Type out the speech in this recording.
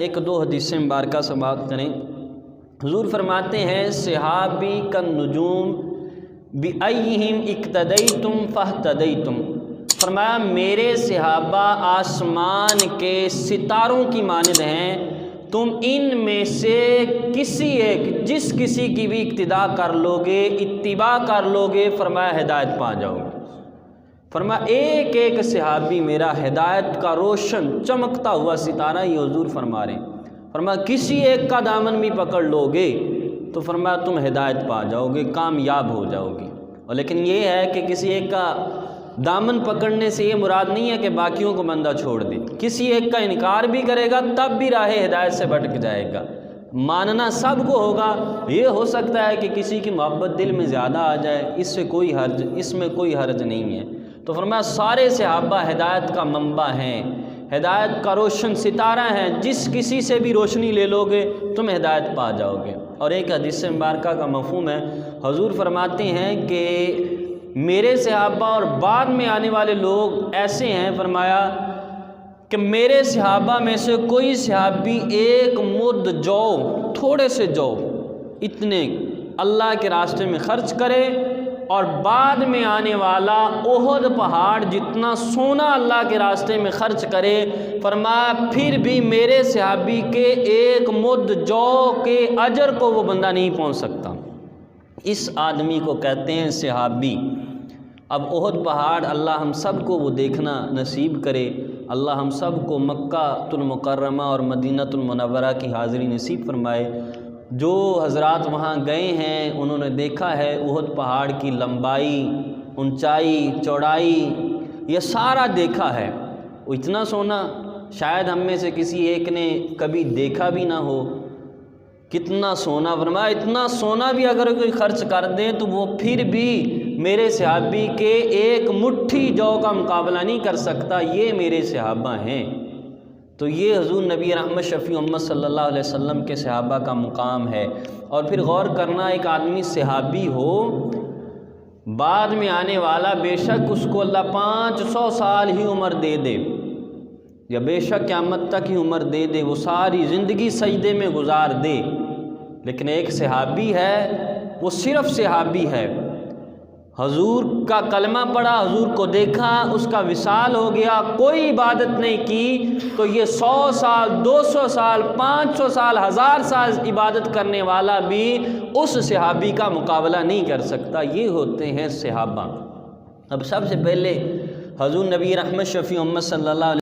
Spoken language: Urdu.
ایک دو حدیث مبارکہ سے بات کریں۔ حضور فرماتے ہیں صحابی کالنجوم بأیہم اقتدیتم فاہتدیتم، فرمایا میرے صحابہ آسمان کے ستاروں کی مانند ہیں، تم ان میں سے کسی ایک جس کسی کی بھی اقتداء کر لو گے، اتباع کر لو گے، فرمایا ہدایت پا جاؤ گے۔ فرمایا ایک ایک صحابی میرا ہدایت کا روشن چمکتا ہوا ستارہ، یہ حضور فرما رہے ہیں۔ فرمایا کسی ایک کا دامن بھی پکڑ لو گے تو فرمایا تم ہدایت پا جاؤ گے، کامیاب ہو جاؤ گے۔ اور لیکن یہ ہے کہ کسی ایک کا دامن پکڑنے سے یہ مراد نہیں ہے کہ باقیوں کو بندہ چھوڑ دے، کسی ایک کا انکار بھی کرے گا تب بھی راہ ہدایت سے بھٹک جائے گا۔ ماننا سب کو ہوگا، یہ ہو سکتا ہے کہ کسی کی محبت دل میں زیادہ آ جائے، اس میں کوئی حرج نہیں ہے۔ تو فرمایا سارے صحابہ ہدایت کا منبع ہیں، ہدایت کا روشن ستارہ ہیں، جس کسی سے بھی روشنی لے لو گے تم ہدایت پا جاؤ گے۔ اور ایک حدیث مبارکہ کا مفہوم ہے، حضور فرماتے ہیں کہ میرے صحابہ اور بعد میں آنے والے لوگ ایسے ہیں، فرمایا کہ میرے صحابہ میں سے کوئی صحابی ایک مد جو، تھوڑے سے جو اتنے اللہ کے راستے میں خرچ کرے، اور بعد میں آنے والا احد پہاڑ جتنا سونا اللہ کے راستے میں خرچ کرے، فرمایا پھر بھی میرے صحابی کے ایک مد جو کے اجر کو وہ بندہ نہیں پہنچ سکتا۔ اس آدمی کو کہتے ہیں صحابی۔ اب احد پہاڑ اللہ ہم سب کو وہ دیکھنا نصیب کرے، اللہ ہم سب کو مکہ المکرمہ اور مدینہ المنورہ کی حاضری نصیب فرمائے۔ جو حضرات وہاں گئے ہیں انہوں نے دیکھا ہے احد پہاڑ کی لمبائی، اونچائی، چوڑائی، یہ سارا دیکھا ہے۔ وہ اتنا سونا شاید ہم میں سے کسی ایک نے کبھی دیکھا بھی نہ ہو۔ کتنا سونا، فرمایا اتنا سونا بھی اگر کوئی خرچ کر دے تو وہ پھر بھی میرے صحابی کے ایک مٹھی جو کا مقابلہ نہیں کر سکتا، یہ میرے صحابہ ہیں۔ تو یہ حضور نبی رحمت شفیع امت صلی اللہ علیہ وسلم کے صحابہ کا مقام ہے۔ اور پھر غور کرنا، ایک آدمی صحابی ہو، بعد میں آنے والا بے شک اس کو اللہ 500 سال ہی عمر دے دے، یا بے شک قیامت تک ہی عمر دے دے، وہ ساری زندگی سجدے میں گزار دے، لیکن ایک صحابی ہے، وہ صرف صحابی ہے، حضور کا کلمہ پڑھا، حضور کو دیکھا، اس کا وصال ہو گیا، کوئی عبادت نہیں کی، تو یہ 100 سال 200 سال 500 سال 1000 سال عبادت کرنے والا بھی اس صحابی کا مقابلہ نہیں کر سکتا۔ یہ ہوتے ہیں صحابہ۔ اب سب سے پہلے حضور نبی رحمت شفیع امت صلی اللہ علیہ